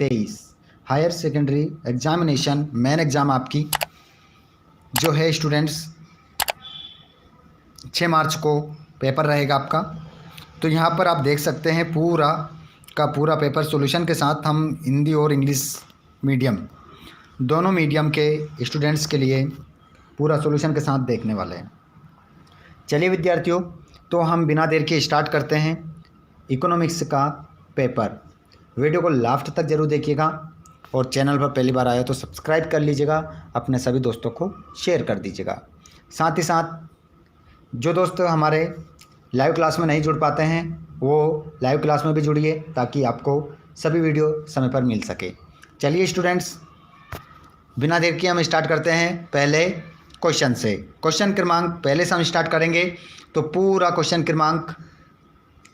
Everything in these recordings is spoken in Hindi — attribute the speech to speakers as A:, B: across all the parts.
A: 2023 higher secondary examination main exam आपकी जो है स्टूडेंट्स 6 मार्च को पेपर रहेगा आपका। तो यहाँ पर आप देख सकते हैं पूरा का पूरा पेपर सॉल्यूशन के साथ हम हिंदी और इंग्लिश मीडियम दोनों मीडियम के स्टूडेंट्स के लिए पूरा सॉल्यूशन के साथ देखने वाले हैं। चलिए विद्यार्थियों, तो हम बिना देर के स्टार्ट करते हैं इकोनॉमिक्स का पेपर। वीडियो को लास्ट तक जरूर देखिएगा और चैनल पर पहली बार आया तो सब्सक्राइब कर लीजिएगा, अपने सभी दोस्तों को शेयर कर दीजिएगा। साथ ही साथ जो दोस्त हमारे लाइव क्लास में नहीं जुड़ पाते हैं वो लाइव क्लास में भी जुड़िए ताकि आपको सभी वीडियो समय पर मिल सके। चलिए स्टूडेंट्स, बिना देर के हम स्टार्ट करते हैं पहले क्वेश्चन से। क्वेश्चन क्रमांक पहले से हम स्टार्ट करेंगे तो पूरा क्वेश्चन क्रमांक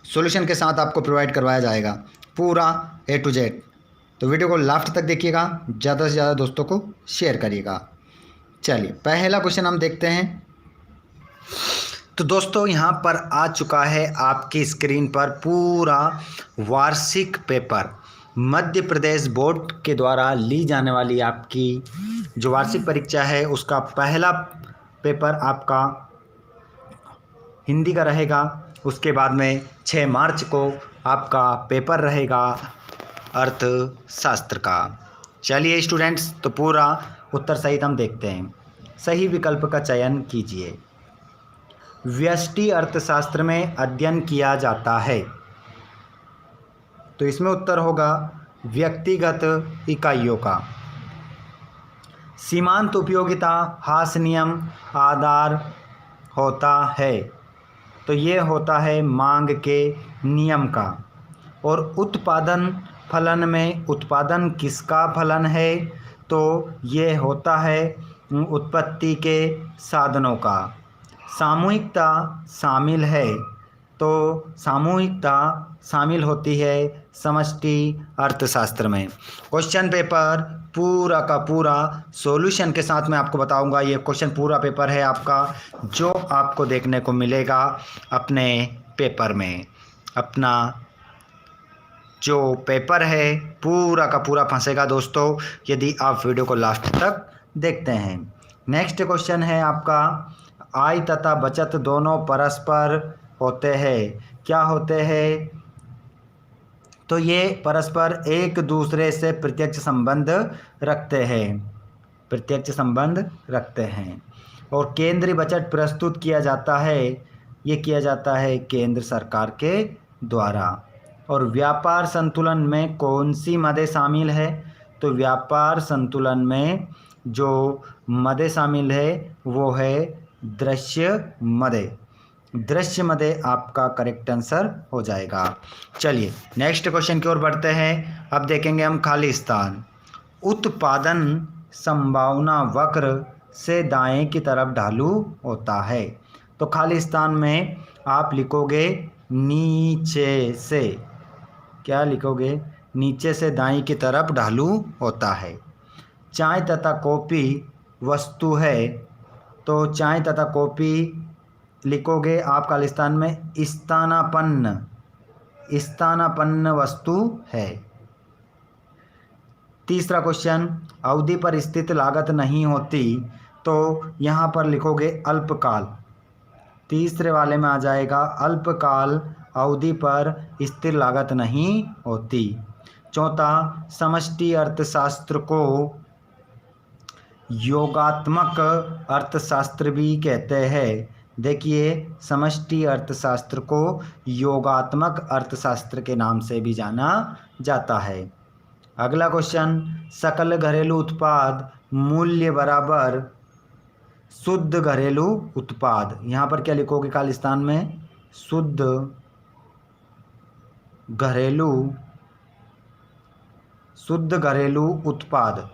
A: सॉल्यूशन के साथ आपको प्रोवाइड करवाया जाएगा, पूरा A to Z। तो वीडियो को लास्ट तक देखिएगा, ज़्यादा से ज़्यादा दोस्तों को शेयर करिएगा। चलिए पहला क्वेश्चन हम देखते हैं। तो दोस्तों यहाँ पर आ चुका है आपकी स्क्रीन पर पूरा वार्षिक पेपर, मध्य प्रदेश बोर्ड के द्वारा ली जाने वाली आपकी जो वार्षिक परीक्षा है उसका पहला पेपर आपका हिंदी का रहेगा। उसके बाद में 6 मार्च को आपका पेपर रहेगा अर्थशास्त्र का। चलिए स्टूडेंट्स, तो पूरा उत्तर सहित हम देखते हैं। सही विकल्प का चयन कीजिए। व्यष्टि अर्थशास्त्र में अध्ययन किया जाता है, तो इसमें उत्तर होगा व्यक्तिगत इकाइयों का। सीमांत उपयोगिता हास नियम आधार होता है, तो ये होता है मांग के नियम का। और उत्पादन फलन में उत्पादन किसका फलन है, तो ये होता है उत्पत्ति के साधनों का। सामूहिकता शामिल है, तो सामूहिकता शामिल होती है समष्टि अर्थशास्त्र में। क्वेश्चन पेपर पूरा का पूरा सॉल्यूशन के साथ मैं आपको बताऊंगा। ये क्वेश्चन पूरा पेपर है आपका जो आपको देखने को मिलेगा अपने पेपर में। अपना जो पेपर है पूरा का पूरा फंसेगा दोस्तों यदि आप वीडियो को लास्ट तक देखते हैं। नेक्स्ट क्वेश्चन है आपका, आय तथा बचत दोनों परस्पर होते हैं, क्या होते हैं, तो ये परस्पर एक दूसरे से प्रत्यक्ष संबंध रखते हैं, प्रत्यक्ष संबंध रखते हैं। और केंद्रीय बजट प्रस्तुत किया जाता है, ये किया जाता है केंद्र सरकार के द्वारा। और व्यापार संतुलन में कौन सी मदें शामिल है, तो व्यापार संतुलन में जो मदें शामिल है वो है दृश्य मदें। दृश्य मदें आपका करेक्ट आंसर हो जाएगा। चलिए नेक्स्ट क्वेश्चन की ओर बढ़ते हैं। अब देखेंगे हम खालिस्तान। उत्पादन संभावना वक्र से दाएं की तरफ ढालू होता है, तो खालिस्तान में आप लिखोगे नीचे से, क्या लिखोगे, नीचे से दाएं की तरफ ढालू होता है। चाय तथा कॉफ़ी वस्तु है, तो चाय तथा कॉफ़ी लिखोगे आप खालिस्तान में स्थानापन्न, स्थानापन्न वस्तु है। तीसरा क्वेश्चन, अवधि पर स्थित लागत नहीं होती, तो यहाँ पर लिखोगे अल्पकाल। तीसरे वाले में आ जाएगा अल्पकाल अवधि पर स्थिर लागत नहीं होती। चौथा, समष्टि अर्थशास्त्र को योगात्मक अर्थशास्त्र भी कहते हैं। देखिए समष्टि अर्थशास्त्र को योगात्मक अर्थशास्त्र के नाम से भी जाना जाता है। अगला क्वेश्चन, सकल घरेलू उत्पाद मूल्य बराबर शुद्ध घरेलू उत्पाद, यहाँ पर क्या लिखोगे खालिस्तान में, शुद्ध घरेलू उत्पाद।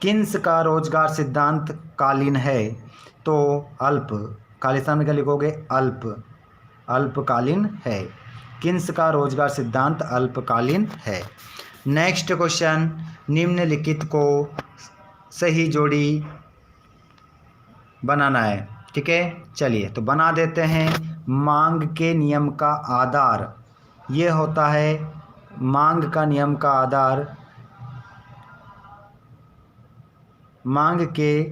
A: किन्स का रोजगार सिद्धांत कालीन है, तो अल्प, खालिस्तान में क्या लिखोगे, अल्पकालीन है। किन्स का रोजगार सिद्धांत अल्पकालीन है। नेक्स्ट क्वेश्चन, निम्नलिखित को सही जोड़ी बनाना है, ठीक है। चलिए तो बना देते हैं। मांग के नियम का आधार ये होता है मांग का नियम का आधार, मांग के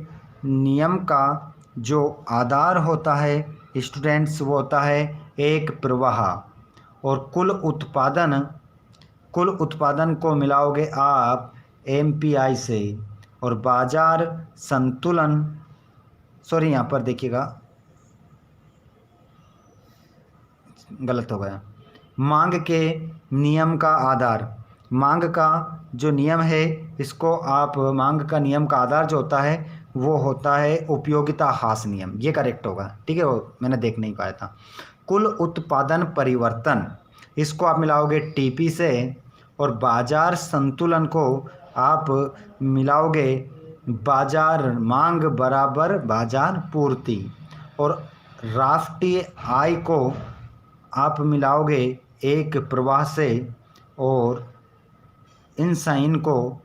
A: नियम का जो आधार होता है स्टूडेंट्स वो होता है एक प्रवाह। और कुल उत्पादन को मिलाओगे आप एमपीआई से, और बाजार संतुलन, सॉरी यहाँ पर देखिएगा गलत हो गया, मांग के नियम का आधार, मांग का जो नियम है इसको आप, मांग का नियम का आधार जो होता है वो होता है उपयोगिता ह्रास नियम, ये करेक्ट होगा, ठीक है, वो मैंने देख नहीं पाया था। कुल उत्पादन परिवर्तन, इसको आप मिलाओगे टीपी से, और बाजार संतुलन को आप मिलाओगे बाजार मांग बराबर बाजार पूर्ति, और राष्ट्रीय आय को आप मिलाओगे एक प्रवाह से, और इन साइन को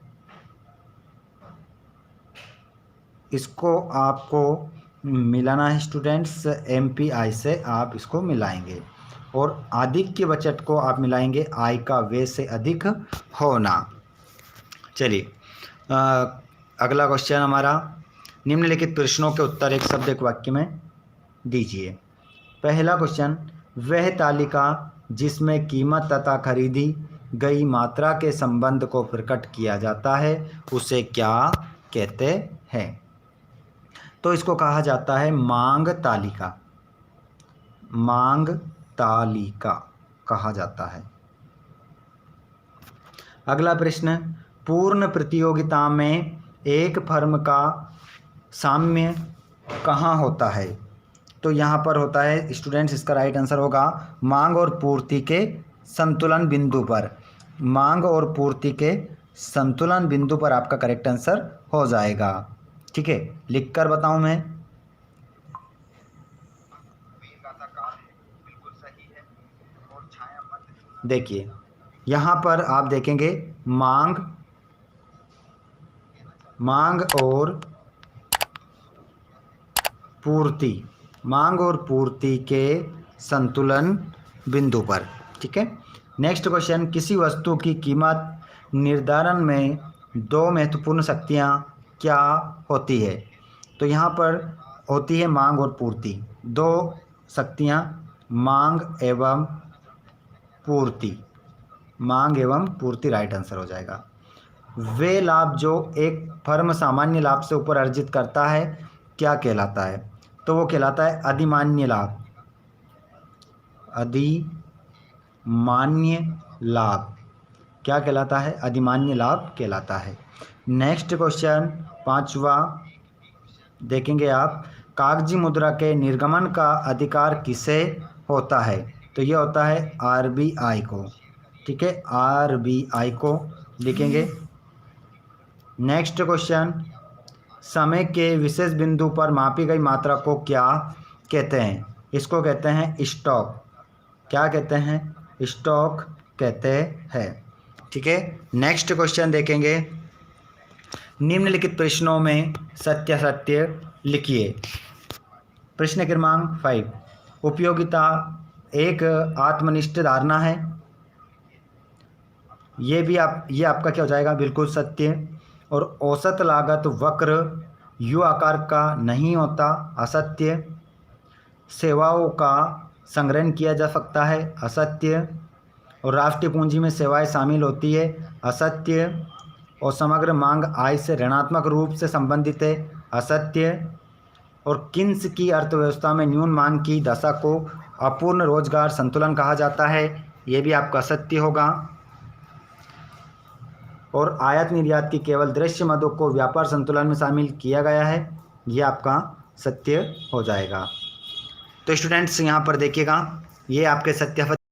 A: इसको आपको मिलाना है स्टूडेंट्स एमपीआई से, आप इसको मिलाएंगे, और आधिक्य बचत को आप मिलाएंगे आय का व्यय से अधिक होना। चलिए अगला क्वेश्चन हमारा, निम्नलिखित प्रश्नों के उत्तर एक शब्द एक वाक्य में दीजिए। पहला क्वेश्चन, वह तालिका जिसमें कीमत तथा खरीदी गई मात्रा के संबंध को प्रकट किया जाता है उसे क्या कहते हैं? तो इसको कहा जाता है मांग तालिका, मांग तालिका कहा जाता है। अगला प्रश्न, पूर्ण प्रतियोगिता में एक फर्म का साम्य कहाँ होता है? तो यहाँ पर होता है स्टूडेंट्स, इसका राइट आंसर होगा मांग और पूर्ति के संतुलन बिंदु पर, मांग और पूर्ति के संतुलन बिंदु पर आपका करेक्ट आंसर हो जाएगा। ठीक है, लिखकर बताऊं मैं, देखिए यहाँ पर आप देखेंगे मांग और पूर्ति, मांग और पूर्ति के संतुलन बिंदु पर। ठीक है, नेक्स्ट क्वेश्चन, किसी वस्तु की कीमत निर्धारण में दो महत्वपूर्ण शक्तियाँ क्या होती है? तो यहाँ पर होती है मांग और पूर्ति, दो शक्तियाँ, मांग एवं पूर्ति, मांग एवं पूर्ति राइट आंसर हो जाएगा। वे लाभ जो एक फर्म सामान्य लाभ से ऊपर अर्जित करता है क्या कहलाता है? तो वो कहलाता है अधिमान्य लाभ, अधिमान्य लाभ क्या कहलाता है? अधिमान्य लाभ कहलाता है। नेक्स्ट क्वेश्चन पांचवा देखेंगे आप, कागजी मुद्रा के निर्गमन का अधिकार किसे होता है? तो ये होता है आरबीआई को। ठीक है, आरबीआई को लिखेंगे। नेक्स्ट क्वेश्चन, समय के विशेष बिंदु पर मापी गई मात्रा को क्या कहते हैं? इसको कहते हैं स्टॉक। क्या कहते हैं? स्टॉक कहते हैं। ठीक है, नेक्स्ट क्वेश्चन देखेंगे, निम्नलिखित प्रश्नों में सत्यासत्य लिखिए। प्रश्न क्रमांक 5, उपयोगिता एक आत्मनिष्ठ धारणा है, ये आपका क्या हो जाएगा? बिल्कुल सत्य। और औसत लागत वक्र यू आकार का नहीं होता, असत्य। सेवाओं का संग्रहण किया जा सकता है, असत्य। और राष्ट्रीय पूंजी में सेवाएं शामिल होती है, असत्य। और समग्र मांग आय से ऋणात्मक रूप से संबंधित है, असत्य। और किन्स की अर्थव्यवस्था में न्यून मांग की दशा को अपूर्ण रोजगार संतुलन कहा जाता है, ये भी आपका सत्य होगा। और आयात निर्यात की केवल दृश्य मदों को व्यापार संतुलन में शामिल किया गया है, ये आपका सत्य हो जाएगा। तो स्टूडेंट्स यहाँ पर देखिएगा, ये आपके